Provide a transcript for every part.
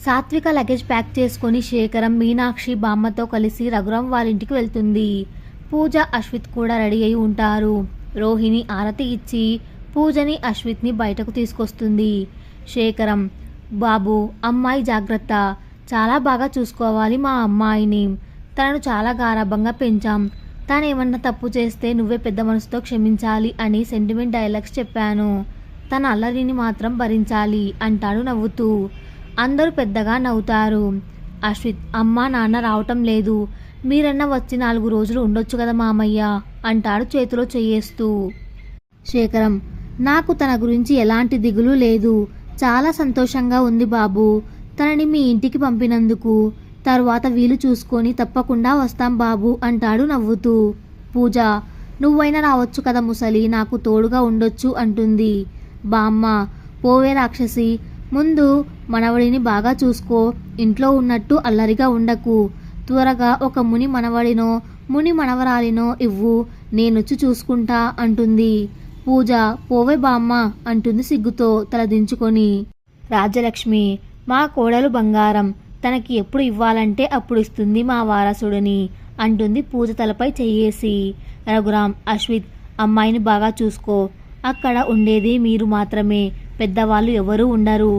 సాత్విక luggage pack చేసుకుని శేఖరం, మీనాక్షి బామ్మతో కలిసి రఘురాం వాళ్ళింటికి వెళ్తుంది. పూజ, అశ్విత్ కూడా రెడీ అయి ఉంటారు. రోహిణి ఆరతి ఇచ్చి పూజని, అశ్విత్ని బయటకు తీసుకొస్తుంది. శేఖరం, బాబు, అమ్మాయి జాగ్రత్త, చాలా బాగా చూసుకోవాలి మా అమ్మాయిని. తనను చాలా గారాబంగా పెంచాం. తనేమన్నా తప్పు చేస్తే నువ్వే పెద్ద మనసుతో క్షమించాలి అని సెంటిమెంట్ డైలాగ్స్ చెప్పాను. తన అల్లరిని మాత్రం భరించాలి అంటాడు నవ్వుతూ. అందరూ పెద్దగా నవ్వుతారు. అశ్విత్, అమ్మా నాన్న రావటం లేదు, మీరన్నా వచ్చి 4 రోజులు ఉండొచ్చు కదా మామయ్య అంటాడు చేతిలో చెయ్యేస్తూ. శేఖరం, నాకు తన గురించి ఎలాంటి దిగులు లేదు, చాలా సంతోషంగా ఉంది బాబు. తనని మీ ఇంటికి పంపినందుకు. తర్వాత వీలు చూసుకొని తప్పకుండా వస్తాం బాబు అంటాడు నవ్వుతూ. పూజ, నువ్వైనా రావచ్చు కదా ముసలి, నాకు తోడుగా ఉండొచ్చు అంటుంది. బామ్మ, పోవే రాక్షసి, ముందు మనవడిని బాగా చూసుకో, ఇంట్లో ఉన్నట్టు అల్లరిగా ఉండకు. త్వరగా ఒక ముని మనవడినో ముని మనవరాలినో ఇవ్వు, నేనొచ్చి చూసుకుంటా అంటుంది. పూజ, పోవే బామ్మ అంటుంది సిగ్గుతో తల దించుకొని. రాజ్యలక్ష్మి, మా కోడలు బంగారం, తనకి ఎప్పుడు ఇవ్వాలంటే అప్పుడు ఇస్తుంది మా వారసుడిని అంటుంది పూజ తలపై చెయ్యేసి. రఘురాం, అశ్విత్, అమ్మాయిని బాగా చూసుకో, అక్కడ ఉండేది మీరు మాత్రమే, పెద్దవాళ్ళు ఎవరూ ఉండరు.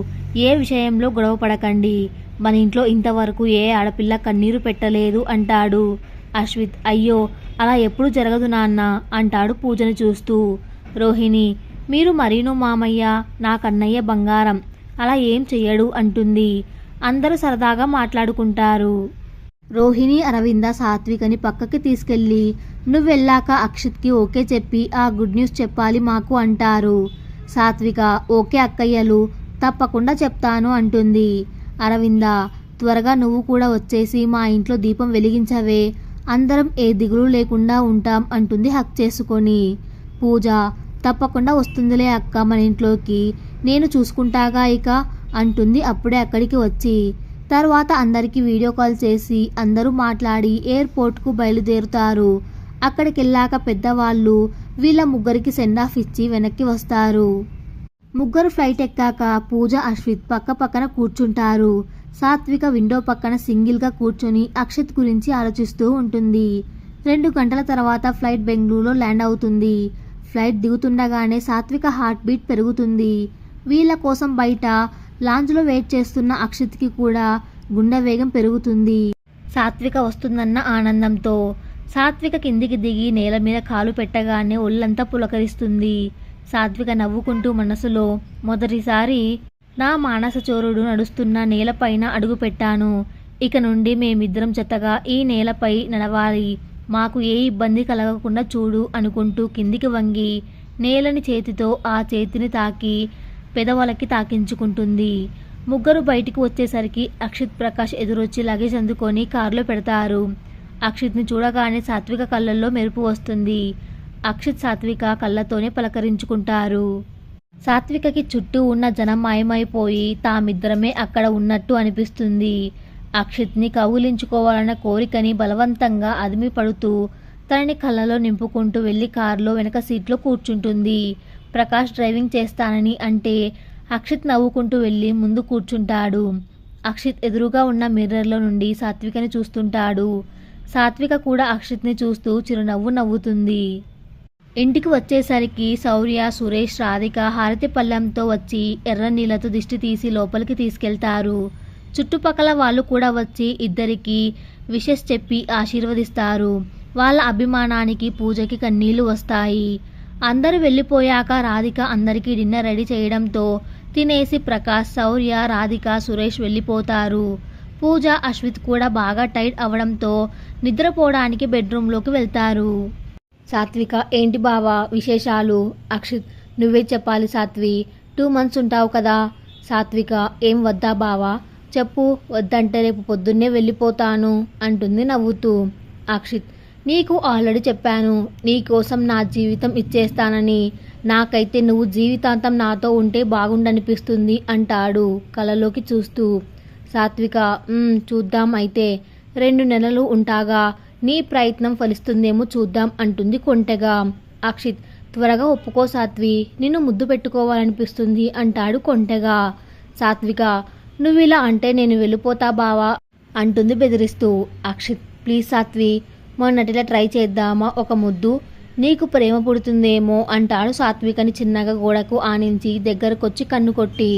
ఏ విషయంలో గొడవ పడకండి. మన ఇంట్లో ఇంతవరకు ఏ ఆడపిల్ల కన్నీరు పెట్టలేదు అంటాడు. అశ్విత్, అయ్యో అలా ఎప్పుడు జరగదు నాన్న అంటాడు పూజను చూస్తూ. రోహిణి, మీరు మరీను మామయ్య, నా కన్నయ్య బంగారం, అలా ఏం చెయ్యడు అంటుంది. అందరూ సరదాగా మాట్లాడుకుంటారు. రోహిణి, అరవింద సాత్వికని పక్కకి తీసుకెళ్ళి నువ్వెళ్ళాక అక్షిత్కి ఓకే చెప్పి ఆ గుడ్ న్యూస్ చెప్పాలి మాకు అంటారు. సాత్విక, ఓకే అక్కయ్యలు, తప్పకుండా చెప్తాను అంటుంది. అరవింద, త్వరగా నువ్వు కూడా వచ్చేసి మా ఇంట్లో దీపం వెలిగించవే, అందరం ఏ దిగులు లేకుండా ఉంటాం అంటుంది హక్ చేసుకొని. పూజ, తప్పకుండా వస్తుందిలే అక్క మన ఇంట్లోకి, నేను చూసుకుంటాగా ఇక అంటుంది అప్పుడే అక్కడికి వచ్చి. తర్వాత అందరికీ వీడియో కాల్ చేసి అందరూ మాట్లాడి ఎయిర్పోర్ట్కు బయలుదేరుతారు. అక్కడికెళ్ళాక పెద్దవాళ్ళు వీళ్ళ ముగ్గురికి సెండ్ ఆఫ్ ఇచ్చి వెనక్కి వస్తారు. ముగ్గురు ఫ్లైట్ ఎక్కాక పూజ, అశ్విత్ పక్క పక్కన కూర్చుంటారు. సాత్విక విండో పక్కన సింగిల్గా కూర్చొని అక్షిత్ గురించి ఆలోచిస్తూ ఉంటుంది. 2 గంటల తర్వాత ఫ్లైట్ బెంగళూరులో ల్యాండ్ అవుతుంది. ఫ్లైట్ దిగుతుండగానే సాత్విక హార్ట్ బీట్ పెరుగుతుంది. వీళ్ళ కోసం బయట లాంజ్లో వెయిట్ చేస్తున్న అక్షిత్కి కూడా గుండె వేగం పెరుగుతుంది. సాత్విక వస్తుందన్న ఆనందంతో. సాత్విక కిందికి దిగి నేల మీద కాలు పెట్టగానే ఒళ్ళంతా పులకరిస్తుంది. సాత్విక నవ్వుకుంటూ మనసులో, మొదటిసారి నా మానస చోరుడు నడుస్తున్న నేలపైన అడుగు పెట్టాను. ఇక నుండి మేమిద్దరం జతగా ఈ నేలపై నడవాలి. మాకు ఏ ఇబ్బంది కలగకుండా చూడు అనుకుంటూ కిందికి వంగి నేలని చేతితో ఆ చేతిని తాకి పెదవులకి తాకించుకుంటుంది. ముగ్గురు బయటికి వచ్చేసరికి అక్షిత్, ప్రకాష్ ఎదురొచ్చి లగేజ్ అందుకొని కారులో పెడతారు. అక్షిత్ని చూడగానే సాత్విక కళ్ళల్లో మెరుపు వస్తుంది. అక్షిత్, సాత్విక కళ్ళతోనే పలకరించుకుంటారు. సాత్వికకి చుట్టూ ఉన్న జనం మాయమైపోయి తామిద్దరమే అక్కడ ఉన్నట్టు అనిపిస్తుంది. అక్షిత్ని కౌగిలించుకోవాలన్న కోరికని బలవంతంగా అదిమి పడుతూ తనని కళ్ళలో నింపుకుంటూ వెళ్ళి కారులో వెనక సీట్లో కూర్చుంటుంది. ప్రకాష్ డ్రైవింగ్ చేస్తానని అంటే అక్షిత్ నవ్వుకుంటూ వెళ్ళి ముందు కూర్చుంటాడు. అక్షిత్ ఎదురుగా ఉన్న మిర్రర్లో నుండి సాత్వికని చూస్తుంటాడు. సాత్విక కూడా అక్షిత్ని చూస్తూ చిరునవ్వు నవ్వుతుంది. ఇంటికి వచ్చేసరికి శౌర్య, సురేష్, రాధిక హారతి పళ్ళెంతో వచ్చి ఎర్ర నీళ్లతో దిష్టి తీసి లోపలికి తీసుకెళ్తారు. చుట్టుపక్కల వాళ్ళు కూడా వచ్చి ఇద్దరికి విషెస్ చెప్పి ఆశీర్వదిస్తారు. వాళ్ళ అభిమానానికి పూజకి కన్నీళ్లు వస్తాయి. అందరూ వెళ్ళిపోయాక రాధిక అందరికీ డిన్నర్ రెడీ చేయడంతో తినేసి ప్రకాష్, శౌర్య, రాధిక, సురేష్ వెళ్ళిపోతారు. పూజ, అశ్విత్ కూడా బాగా టైర్డ్ అవడంతో నిద్రపోవడానికి బెడ్రూమ్లోకి వెళ్తారు. సాత్విక, ఏంటి బావా విశేషాలు? అక్షిత్, నువ్వే చెప్పాలి సాత్వి, 2 months ఉంటావు కదా. సాత్విక, ఏం వద్దా బావా, చెప్పు, వద్దంటే రేపు పొద్దున్నే వెళ్ళిపోతాను అంటుంది నవ్వుతూ. అక్షిత్, నీకు ఆల్రెడీ చెప్పాను, నీకోసం నా జీవితం ఇచ్చేస్తానని. నాకైతే నువ్వు జీవితాంతం నాతో ఉంటే బాగుండనిపిస్తుంది అంటాడు కళ్ళలోకి చూస్తూ. సాత్విక, చూద్దాం అయితే, 2 నెలలు ఉంటాగా, నీ ప్రయత్నం ఫలిస్తుందేమో చూద్దాం అంటుంది కొంటెగా. అక్షిత్, త్వరగా ఒప్పుకో సాత్వి, నిన్ను ముద్దు పెట్టుకోవాలనిపిస్తుంది అంటాడు కొంటెగా. సాత్విక, నువ్వు ఇలా అంటే నేను వెళ్ళిపోతా బావా అంటుంది బెదిరిస్తూ. అక్షిత్ ప్లీజ్ సాత్వి, మొన్నటిలా ట్రై చేద్దామా ఒక ముద్దు, నీకు ప్రేమ పుడుతుందేమో అంటాడు సాత్వికని చిన్నగా గోడకు ఆనించి దగ్గరకొచ్చి కన్ను కొట్టి.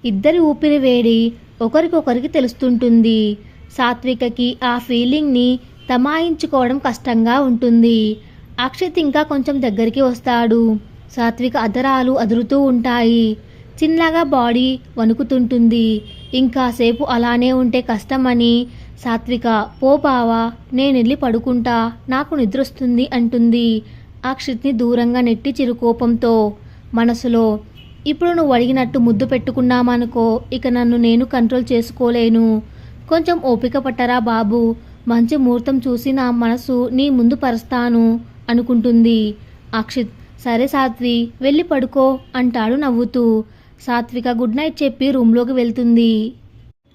ఇద్దరి ఊపిరి వేడి ఒకరికొకరికి తెలుస్తుంటుంది. సాత్వికకి ఆ ఫీలింగ్ని తమాయించుకోవడం కష్టంగా ఉంటుంది. అక్షిత్ ఇంకా కొంచెం దగ్గరికి వస్తాడు. సాత్విక అధరాలు అదురుతూ ఉంటాయి. చిన్నగా బాడీ వణుకుతుంటుంది. ఇంకాసేపు అలానే ఉంటే కష్టమని సాత్విక పో బావా, నేనెళ్ళి పడుకుంటా, నాకు నిద్రొస్తుంది అంటుంది. అక్షిత్ని దూరంగా నెట్టి చిరుకోపంతో మనసులో ఇప్పుడు నువ్వు అడిగినట్టు ముద్దు పెట్టుకున్నామనుకో, ఇక నన్ను నేను కంట్రోల్ చేసుకోలేను. కొంచెం ఓపిక పట్టరా బాబు, మంచి ముహూర్తం చూసి నా మనసు నీ ముందు పరుస్తాను అనుకుంటుంది. అక్షిత్ సరే సాత్వి వెళ్ళి పడుకో అంటాడు నవ్వుతూ. సాత్విక గుడ్ నైట్ చెప్పి రూమ్లోకి వెళ్తుంది.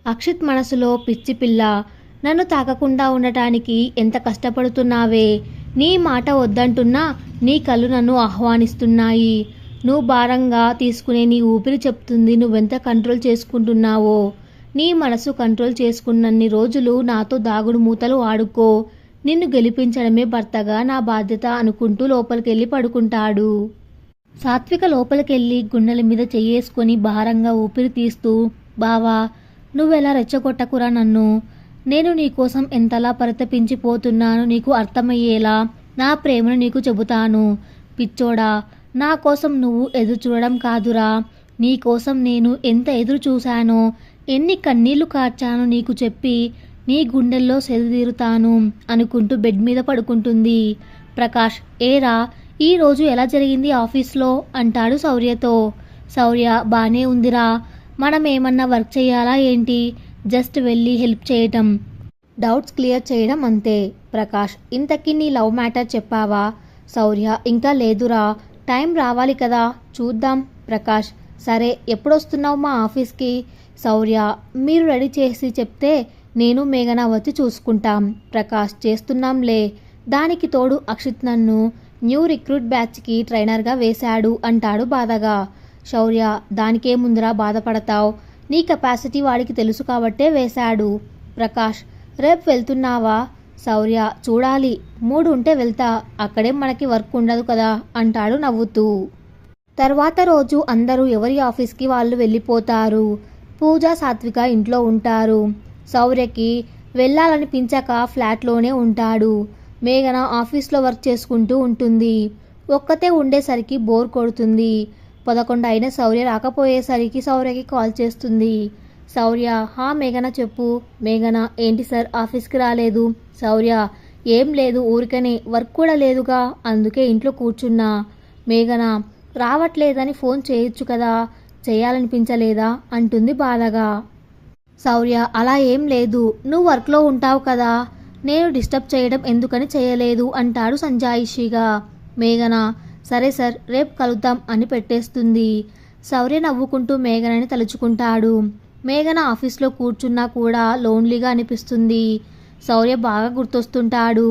అక్షిత్ మనసులో పిచ్చి పిల్ల, నన్ను తాకకుండా ఉండటానికి ఎంత కష్టపడుతున్నావే, నీ మాట వద్దంటున్నా నీ కళ్ళు నన్ను ఆహ్వానిస్తున్నాయి. నువ్వు భారంగా తీసుకునే నీ ఊపిరి చెప్తుంది నువ్వెంత కంట్రోల్ చేసుకుంటున్నావో. నీ మనసు కంట్రోల్ చేసుకున్నన్ని రోజులు నాతో దాగుడు మూతలు ఆడుకో, నిన్ను గెలిపించడమే భర్తగా నా బాధ్యత అనుకుంటూ లోపలికెళ్ళి పడుకుంటాడు. సాత్విక లోపలికెళ్ళి గుండెల మీద చెయ్యేసుకొని భారంగా ఊపిరి తీస్తూ బావా నువ్వెలా రెచ్చగొట్టకురా నన్ను, నేను నీకోసం ఎంతలా పరితపించిపోతున్నాను నీకు అర్థమయ్యేలా నా ప్రేమను నీకు చెబుతాను. పిచ్చోడా, నా కోసం నువ్వు ఎదురు చూడడం కాదురా, నీకోసం నేను ఎంత ఎదురు చూశానో, ఎన్ని కన్నీళ్లు కార్చానో నీకు చెప్పి నీ గుండెల్లో సెలదీరుతాను అనుకుంటూ బెడ్ మీద పడుకుంటుంది. ప్రకాష్ ఏరా ఈరోజు ఎలా జరిగింది ఆఫీస్లో అంటాడు శౌర్యతో. శౌర్య బానే ఉందిరా, మనం ఏమన్నా వర్క్ చేయాలా ఏంటి, జస్ట్ వెళ్ళి హెల్ప్ చేయటం, డౌట్స్ క్లియర్ చేయడం అంతే. ప్రకాష్ ఇంతకీ నీ లవ్ మ్యాటర్ చెప్పావా? శౌర్య ఇంకా లేదురా, టైం రావాలి కదా చూద్దాం. ప్రకాష్ సరే ఎప్పుడొస్తున్నావు మా ఆఫీస్కి? శౌర్య మీరు రెడీ చేసి చెప్తే నేను మేఘన వచ్చి చూసుకుంటాం. ప్రకాష్ చేస్తున్నాంలే, దానికి తోడు అక్షిత్ నన్ను న్యూ రిక్రూట్ బ్యాచ్కి ట్రైనర్గా వేశాడు అంటాడు బాధగా. శౌర్య దానికేముందిరా బాధపడతావు, నీ కెపాసిటీ వాడికి తెలుసు కాబట్టే వేశాడు. ప్రకాష్ రేపు వెళ్తున్నావా? శౌర్య చూడాలి, మూడు ఉంటే వెళ్తా, అక్కడేం మనకి వర్క్ ఉండదు కదా అంటాడు నవ్వుతూ. తర్వాత రోజు అందరూ ఎవరి ఆఫీస్కి వాళ్ళు వెళ్ళిపోతారు. పూజ సాత్విక ఇంట్లో ఉంటారు. శౌర్యకి వెళ్ళాలనిపించక ఫ్లాట్లోనే ఉంటాడు. మేఘన ఆఫీస్లో వర్క్ చేసుకుంటూ ఉంటుంది. ఒక్కతే ఉండేసరికి బోర్ కొడుతుంది. 11 అయిన శౌర్య రాకపోయేసరికి శౌర్యకి కాల్ చేస్తుంది. శౌర్య హా మేఘన చెప్పు. మేఘన ఏంటి సార్ ఆఫీస్కి రాలేదు? శౌర్య ఏం లేదు, ఊరికనే, వర్క్ కూడా లేదుగా, అందుకే ఇంట్లో కూర్చున్నా. మేఘన రావట్లేదని ఫోన్ చేయొచ్చు కదా, చేయాలనిపించలేదా అంటుంది బాధగా. శౌర్య అలా ఏం లేదు, నువ్వు వర్క్లో ఉంటావు కదా, నేను డిస్టర్బ్ చేయడం ఎందుకని చేయలేదు అంటాడు సంజాయిషిగా. మేఘన సరే సార్ రేపు కలుద్దాం అని పెట్టేస్తుంది. శౌర్య నవ్వుకుంటూ మేఘనని తలుచుకుంటాడు. మేఘన ఆఫీస్లో కూర్చున్నా కూడా లోన్లీగా అనిపిస్తుంది. శౌర్య బాగా గుర్తొస్తుంటాడు.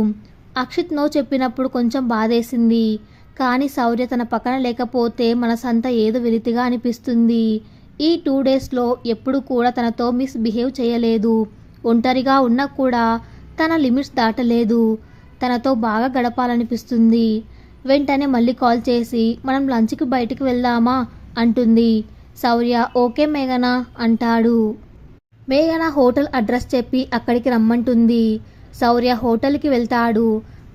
అక్షిత్ నో చెప్పినప్పుడు కొంచెం బాధేసింది, కానీ శౌర్య తన పక్కన లేకపోతే మనసంతా ఏదో వెలితిగా అనిపిస్తుంది. ఈ 2 డేస్లో ఎప్పుడు కూడా తనతో మిస్బిహేవ్ చేయలేదు. ఒంటరిగా ఉన్నా కూడా తన లిమిట్స్ దాటలేదు. తనతో బాగా గడపాలనిపిస్తుంది. వెంటనే మళ్ళీ కాల్ చేసి మనం లంచ్కి బయటికి వెళ్దామా అంటుంది. శౌర్య ఓకే మేఘన అంటాడు. మేఘన హోటల్ అడ్రస్ చెప్పి అక్కడికి రమ్మంటుంది. శౌర్య హోటల్కి వెళ్తాడు.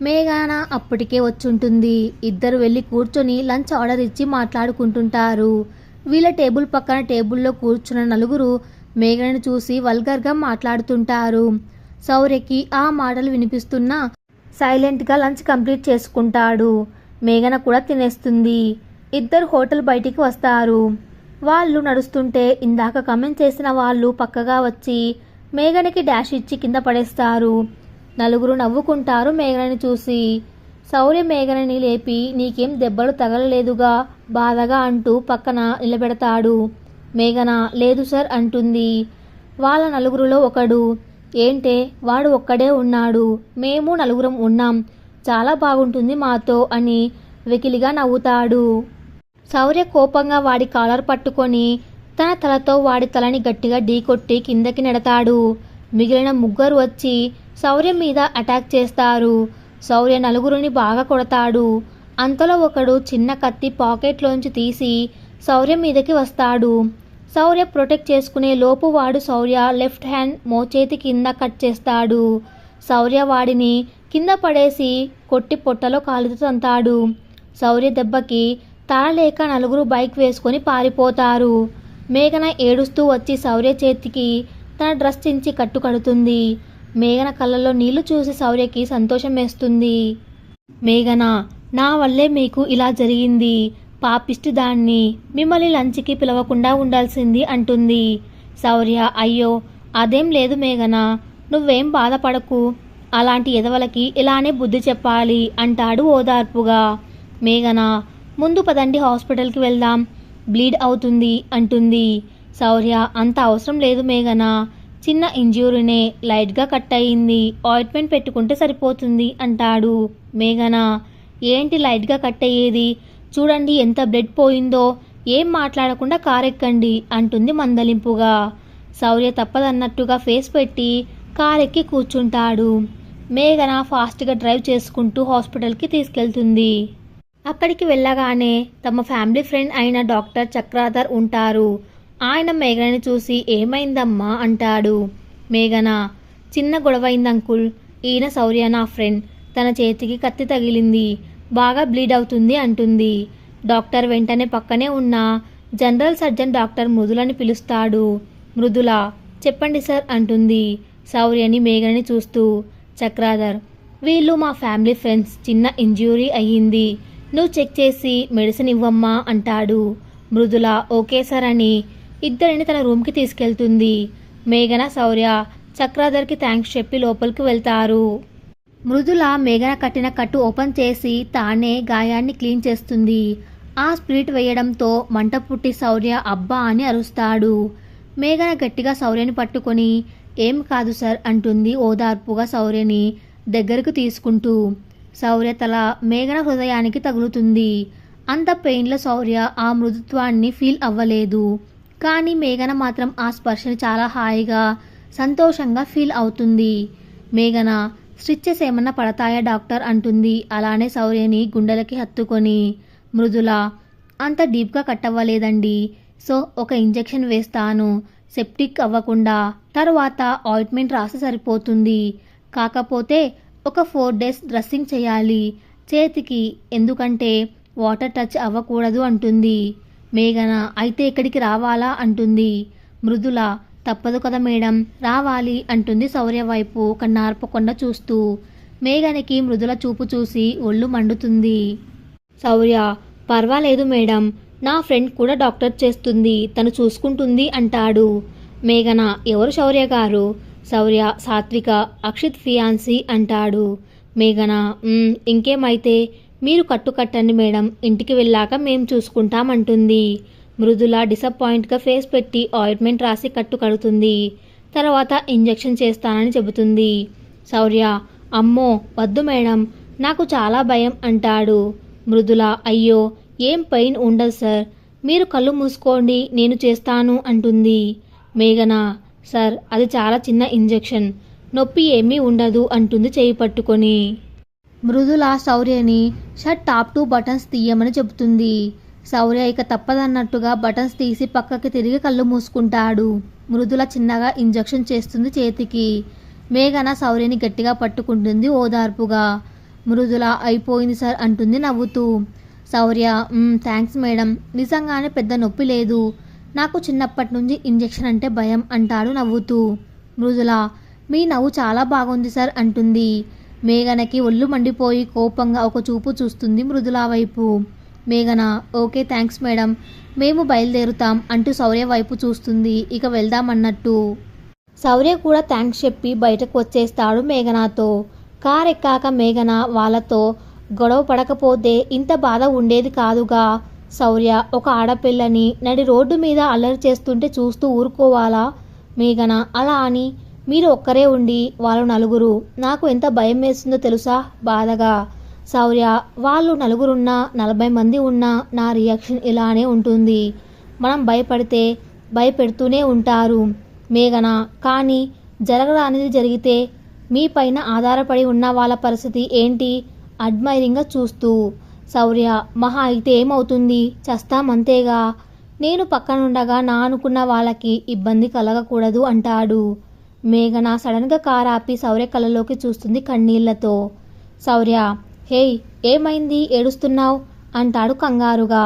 మేఘన అప్పటికే వచ్చుంటుంది. ఇద్దరు వెళ్ళి కూర్చొని లంచ్ ఆర్డర్ ఇచ్చి మాట్లాడుకుంటుంటారు. వీళ్ళ టేబుల్ పక్కన టేబుల్లో కూర్చున్న నలుగురు మేఘనని చూసి వల్గర్గా మాట్లాడుతుంటారు. శౌర్యకి ఆ మాటలు వినిపిస్తున్నా సైలెంట్గా లంచ్ కంప్లీట్ చేసుకుంటాడు. మేఘన కూడా తినేస్తుంది. ఇద్దరు హోటల్ బయటికి వస్తారు. వాళ్ళు నడుస్తుంటే ఇందాక కమెంట్ చేసిన వాళ్ళు పక్కగా వచ్చి మేఘనకి డాష్ ఇచ్చి కింద పడేస్తారు. నలుగురు నవ్వుకుంటారు మేఘనని చూసి. శౌర్య మేఘనని లేపి నీకేం దెబ్బలు తగలలేదుగా బాధగా అంటూ పక్కన నిలబెడతాడు. మేఘన లేదు సార్ అంటుంది. వాళ్ళ నలుగురిలో ఒకడు ఏంటే వాడు ఒక్కడే ఉన్నాడు, మేము నలుగురం ఉన్నాం, చాలా బాగుంటుంది మాతో అని వెకిలిగా నవ్వుతాడు. శౌర్య కోపంగా వాడి కాలర్ పట్టుకొని తన తలతో వాడి తలని గట్టిగా ఢీకొట్టి కిందకి నెడతాడు. మిగిలిన ముగ్గురు వచ్చి శౌర్య మీద అటాక్ చేస్తారు. శౌర్య నలుగురిని బాగా కొడతాడు. అంతలో ఒకడు చిన్న కత్తి పాకెట్లోంచి తీసి శౌర్య మీదకి వస్తాడు. శౌర్య ప్రొటెక్ట్ చేసుకునే లోపు వాడు శౌర్య లెఫ్ట్ హ్యాండ్ మోచేతి కింద కట్ చేస్తాడు. శౌర్య వాడిని కింద పడేసి కొట్టి పొట్టలో కాలుతో తంతాడు. శౌర్య దెబ్బకి తాళలేక నలుగురు బైక్ వేసుకొని పారిపోతారు. మేఘన ఏడుస్తూ వచ్చి శౌర్య చేతికి తన డ్రెస్ చించి కట్టు కడుతుంది. మేఘన కళ్ళల్లో నీళ్లు చూసి శౌర్యకి సంతోషం వేస్తుంది. మేఘన, నా వల్లే మీకు ఇలా జరిగింది. పాపిష్టి దాన్ని, మిమ్మల్ని లంచ్కి పిలవకుండా ఉండాల్సింది అంటుంది. శౌర్య, అయ్యో అదేం లేదు మేఘన, నువ్వేం బాధపడకు. అలాంటి ఎదవలకి ఇలానే బుద్ధి చెప్పాలి అంటాడు ఓదార్పుగా. మేఘన, ముందు పదండి హాస్పిటల్కి వెళ్దాం, బ్లీడ్ అవుతుంది అంటుంది. శౌర్య, అంత అవసరం లేదు మేఘన, చిన్న ఇంజ్యూరీనే, లైట్గా కట్ అయింది, ఆయింట్మెంట్ పెట్టుకుంటే సరిపోతుంది అంటాడు. మేఘన, ఏంటి లైట్గా కట్ అయ్యేది, చూడండి ఎంత బ్లడ్ పోయిందో, ఏం మాట్లాడకుండా కారెక్కండి అంటుంది మందలింపుగా. శౌర్య తప్పదన్నట్టుగా ఫేస్ పెట్టి కారెక్కి కూర్చుంటాడు. మేఘన ఫాస్ట్గా డ్రైవ్ చేసుకుంటూ హాస్పిటల్కి తీసుకెళ్తుంది. అక్కడికి వెళ్ళగానే తమ ఫ్యామిలీ ఫ్రెండ్ అయిన డాక్టర్ చక్రాధర్ ఉంటారు. ఆయన మేఘనని చూసి ఏమైందమ్మా అంటాడు. మేఘన, చిన్న గొడవైంది అంకుల్, ఈయన శౌర్య నా ఫ్రెండ్, తన చేతికి కత్తి తగిలింది, బాగా బ్లీడ్ అవుతుంది అంటుంది. డాక్టర్ వెంటనే పక్కనే ఉన్న జనరల్ సర్జన్ డాక్టర్ మృదులని పిలుస్తాడు. మృదుల, చెప్పండి సార్ అంటుంది శౌర్యని మేఘనని చూస్తూ. చక్రాధర్, వీళ్ళు మా ఫ్యామిలీ ఫ్రెండ్స్, చిన్న ఇంజ్యూరీ అయ్యింది, నువ్వు చెక్ చేసి మెడిసిన్ ఇవ్వమ్మా అంటాడు. మృదుల ఓకే సార్ అని ఇద్దరిని తన రూమ్కి తీసుకెళ్తుంది. మేఘన శౌర్య చక్రాధర్కి థ్యాంక్స్ చెప్పి లోపలికి వెళ్తారు. మృదుల మేఘన కట్టిన కట్టు ఓపెన్ చేసి తానే గాయాన్ని క్లీన్ చేస్తుంది. ఆ స్పిరిట్ వేయడంతో మంట పుట్టి శౌర్య అబ్బా అని అరుస్తాడు. మేఘన గట్టిగా శౌర్యని పట్టుకొని ఏం కాదు సార్ అంటుంది ఓదార్పుగా శౌర్యని దగ్గరకు తీసుకుంటూ. శౌర్య తల మేఘన హృదయానికి తగులుతుంది. అంత పెయిన్లో శౌర్య ఆ మృదుత్వాన్ని ఫీల్ అవ్వలేదు. కానీ మేఘన మాత్రం ఆ స్పర్శని చాలా హాయిగా సంతోషంగా ఫీల్ అవుతుంది. మేఘన, స్టిచ్చెస్ ఏమన్నా పడతాయా డాక్టర్ అంటుంది అలానే శౌర్యని గుండెలకి హత్తుకొని. మృదుల, అంత డీప్గా కట్టవ్వలేదండి, సో ఒక ఇంజెక్షన్ వేస్తాను, సెప్టిక్ అవ్వకుండా, తర్వాత ఆయింట్మెంట్ రాసి సరిపోతుంది, కాకపోతే ఒక 4 days డ్రెస్సింగ్ చేయాలి చేతికి, ఎందుకంటే వాటర్ టచ్ అవ్వకూడదు అంటుంది. మేఘన, అయితే ఇక్కడికి రావాలా అంటుంది. మృదుల, తప్పదు కదా మేడం, రావాలి అంటుంది శౌర్య వైపు కన్నార్పకుండా చూస్తూ. మేఘనకి మృదుల చూపు చూసి ఒళ్ళు మండుతుంది. శౌర్య, పర్వాలేదు మేడం, నా ఫ్రెండ్ కూడా డాక్టర్ చేస్తుంది, తను చూసుకుంటుంది అంటాడు. మేఘన, ఎవరు శౌర్య గారు? శౌర్య, సాత్విక, అక్షిత్ ఫియాన్సీ అంటాడు. మేఘన, ఇంకేమైతే మీరు కట్టండి మేడం, ఇంటికి వెళ్ళాక మేం చూసుకుంటామంటుంది. మృదుల డిసప్పాయింట్గా ఫేస్ పెట్టి ఆయింట్మెంట్ రాసి కట్టు కడుతుంది. తర్వాత ఇంజెక్షన్ చేస్తానని చెబుతుంది. శౌర్య, అమ్మో వద్దు మేడం, నాకు చాలా భయం అంటాడు. మృదుల, అయ్యో ఏం పెయిన్ ఉండదు సార్, మీరు కళ్ళు మూసుకోండి నేను చేస్తాను అంటుంది. మేఘన, సార్ అది చాలా చిన్న ఇంజెక్షన్, నొప్పి ఏమీ ఉండదు అంటుంది చేయి పట్టుకొని. మృదుల శౌర్యని షర్ట్ టాప్ 2 బటన్స్ తీయమని చెబుతుంది. శౌర్య ఇక తప్పదన్నట్టుగా బటన్స్ తీసి పక్కకి తిరిగి కళ్ళు మూసుకుంటాడు. మృదుల చిన్నగా ఇంజెక్షన్ చేస్తుంది చేతికి. మేఘన శౌర్యని గట్టిగా పట్టుకుంటుంది ఓదార్పుగా. మృదుల, అయిపోయింది సార్ అంటుంది నవ్వుతూ. శౌర్య, థ్యాంక్స్ మేడం, నిజంగానే పెద్ద నొప్పి లేదు, నాకు చిన్నప్పటి నుంచి ఇంజెక్షన్ అంటే భయం అంటాడు నవ్వుతూ. మృదుల, మీ నవ్వు చాలా బాగుంది సార్ అంటుంది. మేఘనకి ఒళ్ళు మండిపోయి కోపంగా ఒక చూపు చూస్తుంది మృదుల వైపు. మేఘన, ఓకే థ్యాంక్స్ మేడం, మేము బయలుదేరుతాం అంటూ శౌర్య వైపు చూస్తుంది ఇక వెళ్దామన్నట్టు. శౌర్య కూడా థ్యాంక్స్ చెప్పి బయటకు వచ్చేస్తాడు మేఘనతో. కార్ ఎక్కాక మేఘన వాళ్ళతో గొడవ పడకపోతే ఇంత బాధ ఉండేది కాదుగా. శౌర్య, ఒక ఆడపిల్లని నడి రోడ్డు మీద అల్లరి చేస్తుంటే చూస్తూ ఊరుకోవాలా? మేఘన, అలా అని మీరు ఒక్కరే ఉండి వాళ్ళు నలుగురు, నాకు ఎంత భయం వేస్తుందో తెలుసా బాధగా. శౌర్య, వాళ్ళు నలుగురున్నా 40 మంది ఉన్నా నా రియాక్షన్ ఇలానే ఉంటుంది, మనం భయపడితే భయపెడుతూనే ఉంటారు మేఘన. కానీ జరగరానిది జరిగితే మీ పైన ఆధారపడి ఉన్న వాళ్ళ పరిస్థితి ఏంటి? అడ్మైరింగ్గా చూస్తూ. శౌర్య, మహా అయితే ఏమవుతుంది, చస్తామంతేగా. నేను పక్కనుండగా నా అనుకున్న వాళ్ళకి ఇబ్బంది కలగకూడదు అంటాడు. మేఘన సడన్గా కారాపి శౌర్య కళ్ళలోకి చూస్తుంది కన్నీళ్లతో. శౌర్య, హేయ్, ఏమైంది, ఏడుస్తున్నావు అంటాడు కంగారుగా.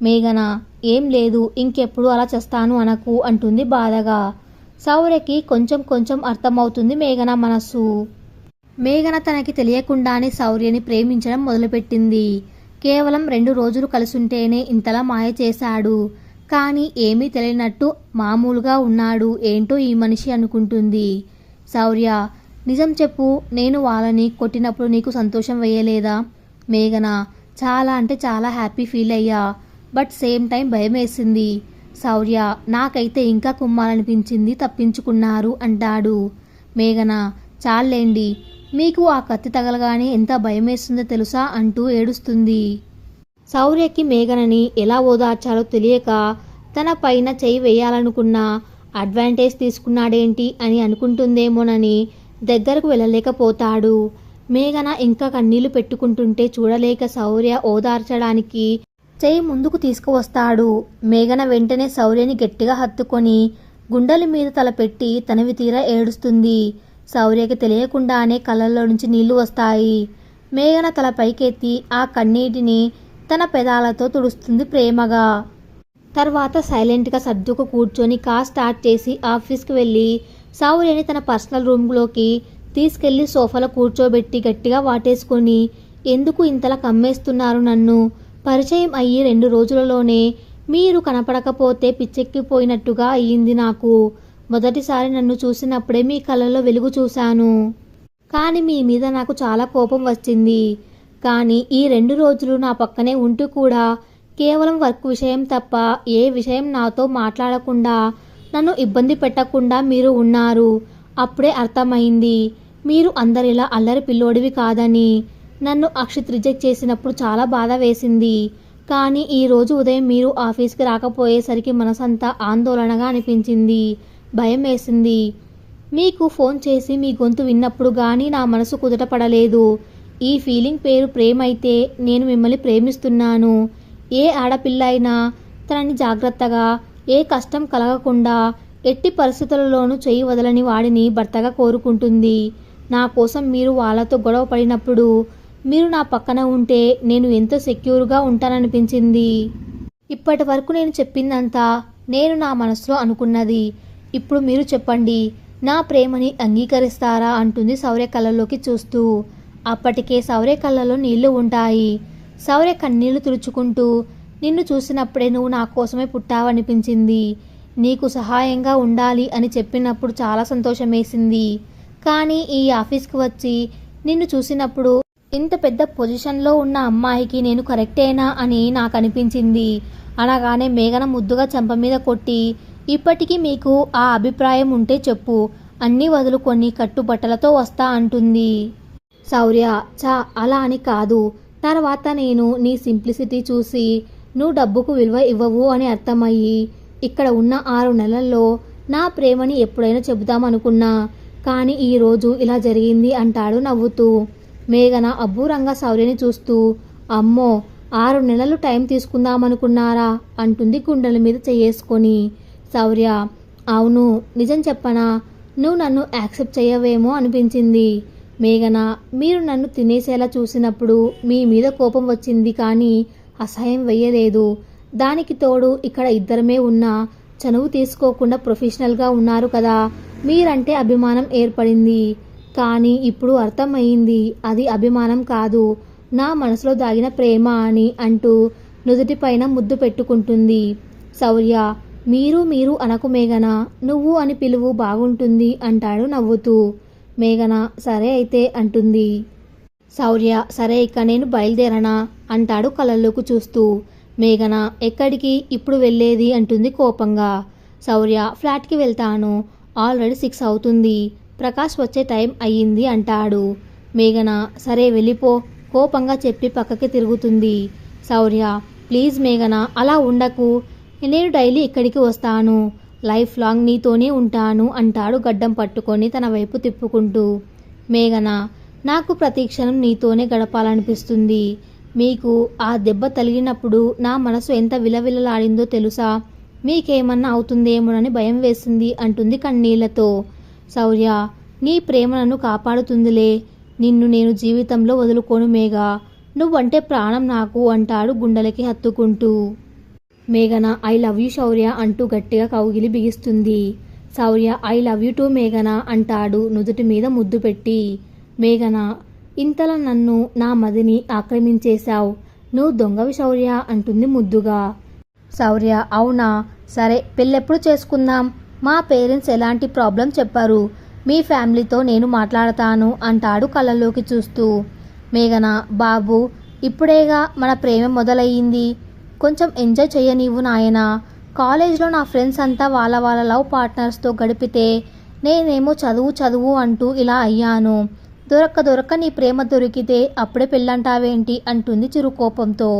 మేఘన, ఏం లేదు, ఇంకెప్పుడు అలా చేస్తాను అనకు అంటుంది బాధగా. శౌర్యకి కొంచెం కొంచెం అర్థమవుతుంది మేఘన మనస్సు. మేఘన తనకి తెలియకుండానే శౌర్యని ప్రేమించడం మొదలుపెట్టింది. కేవలం 2 రోజులు కలిసుంటేనే ఇంతలా మాయ చేశాడు. కానీ ఏమీ తెలియనట్టు మామూలుగా ఉన్నాడు. ఏంటో ఈ మనిషి అనుకుంటుంది. శౌర్య, నిజం చెప్పు, నేను వాళ్ళని కొట్టినప్పుడు నీకు సంతోషం వేయలేదా? మేఘన, చాలా అంటే చాలా హ్యాపీ ఫీల్ అయ్యా, బట్ సేమ్ టైం భయం వేసింది. శౌర్య, నాకైతే ఇంకా కుమ్మాలనిపించింది, తప్పించుకున్నారు అంటాడు. మేఘన, చాలేండి, మీకు ఆ కత్తి తగలగానే ఎంత భయం వేస్తుందో తెలుసా అంటూ ఏడుస్తుంది. శౌర్యకి మేఘనని ఎలా ఓదార్చాలో తెలియక తన పైన చెయ్యి వేయాలనుకున్నా అడ్వాంటేజ్ తీసుకున్నాడేంటి అని అనుకుంటుందేమోనని దగ్గరకు వెళ్ళలేకపోతాడు. మేఘన ఇంకా కన్నీళ్లు పెట్టుకుంటుంటే చూడలేక శౌర్య ఓదార్చడానికి చెయ్యి ముందుకు తీసుకువస్తాడు. మేఘన వెంటనే శౌర్యని గట్టిగా హత్తుకొని గుండెల మీద తలపెట్టి తనవి తీరా ఏడుస్తుంది. శౌర్యకి తెలియకుండానే కళ్ళల్లో నుంచి నీళ్లు వస్తాయి. మేఘన తల పైకెత్తి ఆ కన్నీటిని తన పెదాలతో తుడుస్తుంది ప్రేమగా. తర్వాత సైలెంట్గా సర్దుకు కూర్చొని కార్ స్టార్ట్ చేసి ఆఫీస్కి వెళ్ళి శౌర్యని తన పర్సనల్ రూమ్లోకి తీసుకెళ్లి సోఫాలో కూర్చోబెట్టి గట్టిగా వాటేసుకొని, ఎందుకు ఇంతలా కమ్మేస్తున్నారు నన్ను? పరిచయం అయ్యి 2 రోజులలోనే మీరు కనపడకపోతే పిచ్చెక్కిపోయినట్టుగా అయ్యింది నాకు. మొదటిసారి నన్ను చూసినప్పుడే మీ కళ్ళలో వెలుగు చూశాను. కానీ మీ మీద నాకు చాలా కోపం వచ్చింది. కానీ ఈ 2 రోజులు నా పక్కనే ఉంటూ కూడా కేవలం వర్క్ విషయం తప్ప ఏ విషయం నాతో మాట్లాడకుండా నన్ను ఇబ్బంది పెట్టకుండా మీరు ఉన్నారు. అప్పుడే అర్థమైంది మీరు అందరిలా అల్లరి పిల్లోడివి కాదని. నన్ను అక్షిత్ రిజెక్ట్ చేసినప్పుడు చాలా బాధ వేసింది. కానీ ఈరోజు ఉదయం మీరు ఆఫీస్కి రాకపోయేసరికి మనసంతా ఆందోళనగా అనిపించింది, భయం వేసింది. మీకు ఫోన్ చేసి మీ గొంతు విన్నప్పుడు కానీ నా మనసు కుదుట పడలేదు. ఈ ఫీలింగ్ పేరు ప్రేమ అయితే నేను మిమ్మల్ని ప్రేమిస్తున్నాను. ఏ ఆడపిల్ల అయినా తనని జాగ్రత్తగా, ఏ కష్టం కలగకుండా, ఎట్టి పరిస్థితులలోనూ చెయ్యి వదలని వాడిని భర్తగా కోరుకుంటుంది. నా కోసం మీరు వాళ్ళతో గొడవ పడినప్పుడు మీరు నా పక్కన ఉంటే నేను ఎంతో సెక్యూర్గా ఉంటాననిపించింది. ఇప్పటి వరకు నేను చెప్పిందంతా నేను నా మనసులో అనుకున్నది. ఇప్పుడు మీరు చెప్పండి, నా ప్రేమని అంగీకరిస్తారా అంటుంది శౌర్య కళ్ళలోకి చూస్తూ. అప్పటికే శౌర్య కళ్ళలో నీళ్లు ఉంటాయి. శౌర్య కన్నీళ్లు తుడుచుకుంటూ, నిన్ను చూసినప్పుడే నువ్వు నా కోసమే పుట్టావనిపించింది. నీకు సహాయంగా ఉండాలి అని చెప్పినప్పుడు చాలా సంతోషం వేసింది. కానీ ఈ ఆఫీస్కి వచ్చి నిన్ను చూసినప్పుడు ఇంత పెద్ద పొజిషన్లో ఉన్న అమ్మాయికి నేను కరెక్టేనా అని నాకు అనిపించింది అనగానే మేఘన ముద్దుగా చెంప మీద కొట్టి, ఇప్పటికీ మీకు ఆ అభిప్రాయం ఉంటే చెప్పు, అన్నీ వదులుకొని కట్టుబట్టలతో వస్తా అంటుంది. శౌర్య, అలా అని కాదు. తర్వాత నేను నీ సింప్లిసిటీ చూసి నువ్వు డబ్బుకు విలువ ఇవ్వవు అని అర్థమయ్యి ఇక్కడ ఉన్న 6 నెలల్లో నా ప్రేమని ఎప్పుడైనా చెబుదామనుకున్నా. కానీ ఈరోజు ఇలా జరిగింది అంటాడు నవ్వుతూ. మేఘన అబ్బూరంగా శౌర్యని చూస్తూ, అమ్మో, 6 నెలలు టైం తీసుకుందామనుకున్నారా అంటుంది గుండెల మీద చెయ్యేసుకొని. శౌర్య, అవును, నిజం చెప్పనా, నువ్వు నన్ను యాక్సెప్ట్ చేయవేమో అనిపించింది. మేఘన, మీరు నన్ను తినేసేలా చూసినప్పుడు మీ మీద కోపం వచ్చింది కానీ అసహ్యం వెయ్యలేదు. దానికి తోడు ఇక్కడ ఇద్దరమే ఉన్నా చనువు తీసుకోకుండా ప్రొఫెషనల్గా ఉన్నారు కదా, మీరంటే అభిమానం ఏర్పడింది. కానీ ఇప్పుడు అర్థమయ్యింది అది అభిమానం కాదు, నా మనసులో దాగిన ప్రేమ అని అంటూ నుదుటిపైన ముద్దు పెట్టుకుంటుంది. శౌర్య, మీరు అనకు మేఘన, నువ్వు అని పిలువు బాగుంటుంది అంటాడు నవ్వుతూ. మేఘన, సరే అయితే అంటుంది. శౌర్య, సరే ఇక నేను బయలుదేరనా అంటాడు కళ్ళల్లోకి చూస్తూ. మేఘన, ఎక్కడికి, ఇప్పుడు వెళ్ళేది అంటుంది కోపంగా. శౌర్య, ఫ్లాట్కి వెళ్తాను, ఆల్రెడీ 6 అవుతుంది, ప్రకాష్ వచ్చే టైం అయ్యింది అంటాడు. మేఘన, సరే వెళ్ళిపో కోపంగా చెప్పి పక్కకి తిరుగుతుంది. శౌర్య, ప్లీజ్ మేఘన, అలా ఉండకు, నేను డైలీ ఇక్కడికి వస్తాను, లైఫ్ లాంగ్ నీతోనే ఉంటాను అంటాడు గడ్డం పట్టుకొని తన వైపు తిప్పుకుంటూ. మేఘన, నాకు ప్రతి క్షణం నీతోనే గడపాలనిపిస్తుంది. మీకు ఆ దెబ్బ తగిలినప్పుడు నా మనసు ఎంత విలవిలలాడిందో తెలుసా? మీకేమన్నా అవుతుందేమోనని భయం వేసింది అంటుంది కన్నీళ్లతో. శౌర్య, నీ ప్రేమ నన్ను కాపాడుతుందిలే. నిన్ను నేను జీవితంలో వదులుకోను మేఘా. నువ్వంటే ప్రాణం నాకు అంటాడు గుండెలకి హత్తుకుంటూ. మేఘన, ఐ లవ్ యూ శౌర్య అంటూ గట్టిగా కౌగిలి బిగిస్తుంది. శౌర్య, ఐ లవ్ యూ టూ మేఘన అంటాడు నుదుటి మీద ముద్దు పెట్టి. మేఘన, ఇంతలా నన్ను నా మదిని ఆక్రమించేశావు. నువ్వు దొంగవి శౌర్య అంటుంది ముద్దుగా. శౌర్య, అవునా, సరే పెళ్ళెప్పుడు చేసుకుందాం? మా పేరెంట్స్ ఎలాంటి ప్రాబ్లం చెప్పారు. మీ ఫ్యామిలీతో నేను మాట్లాడతాను అంటాడు కళ్ళలోకి చూస్తూ. మేఘన, బాబు, ఇప్పుడేగా మన ప్రేమ మొదలయ్యింది, కొంచెం ఎంజాయ్ చెయ్యనివ్వు నాయనా. కాలేజ్లో నా ఫ్రెండ్స్ అంతా వాళ్ళ లవ్ పార్ట్నర్స్తో గడిపితే నేనేమో చదువు అంటూ ఇలా అయ్యాను. దొరక్క నీ ప్రేమ దొరికితే అప్పుడే పెళ్ళంటావేంటి అంటుంది చిరుకోపంతో.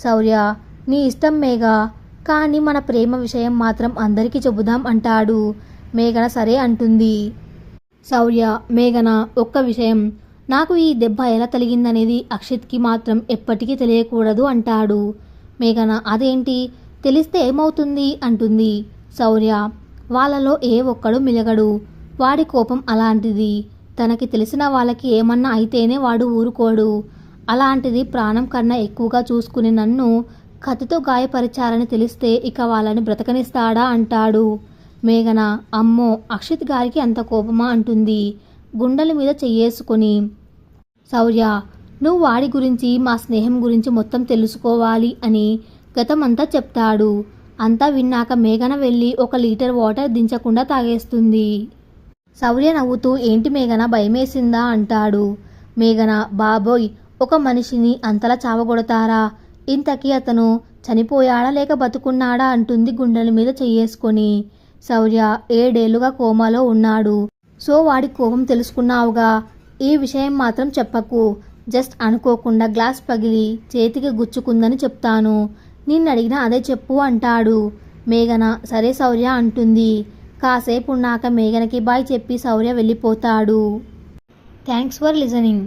శౌర్య, నీ ఇష్టం మేఘా, కానీ మన ప్రేమ విషయం మాత్రం అందరికీ చెబుదాం అంటాడు. మేఘన సరే అంటుంది. శౌర్య, మేఘన, ఒక్క విషయం, నాకు ఈ దెబ్బ ఎలా తగిలిందనేది అక్షిత్కి మాత్రం ఎప్పటికీ తెలియకూడదు అంటాడు. మేఘన, అదేంటి? తెలిస్తే ఏమవుతుంది అంటుంది. శౌర్య, వాళ్ళలో ఏ ఒక్కడు మిలగడు. వాడి కోపం అలాంటిది. తనకి తెలిసిన వాళ్ళకి ఏమన్నా అయితేనే వాడు ఊరుకోడు. అలాంటిది ప్రాణం కన్నా ఎక్కువగా చూసుకుని నన్ను కత్తితో గాయపరిచారని తెలిస్తే ఇక వాళ్ళని బ్రతకనిస్తాడా అంటాడు. మేఘన, అమ్మో, అక్షిత్ గారికి అంత కోపమా అంటుంది గుండెల మీద చెయ్యేసుకొని. శౌర్య, నువ్వు వాడి గురించి మా స్నేహం గురించి మొత్తం తెలుసుకోవాలి అని గతమంతా చెప్తాడు. అంతా విన్నాక మేఘన వెళ్ళి 1 లీటర్ వాటర్ దించకుండా తాగేస్తుంది. శౌర్య నవ్వుతూ, ఏంటి మేఘన, భయమేసిందా అంటాడు. మేఘన, బాబోయ్, ఒక మనిషిని అంతలా చావగొడతారా? ఇంతకీ అతను చనిపోయాడా లేక బతుకున్నాడా అంటుంది గుండెల మీద చెయ్యేసుకొని. శౌర్య, 7 ఏళ్లుగా కోమాలో ఉన్నాడు. సో వాడి కోపం తెలుసుకున్నావుగా. ఈ విషయం మాత్రం చెప్పకు. జస్ట్ అనుకోకుండా గ్లాస్ పగిలి చేతికి గుచ్చుకుందని చెప్తాను. నిన్నడిగినా అదే చెప్పు అంటాడు. మేఘన, సరే శౌర్య అంటుంది. కాసేపు ఉన్నాక మేఘనకి బాయ్ చెప్పి శౌర్య వెళ్ళిపోతాడు. Thanks for listening.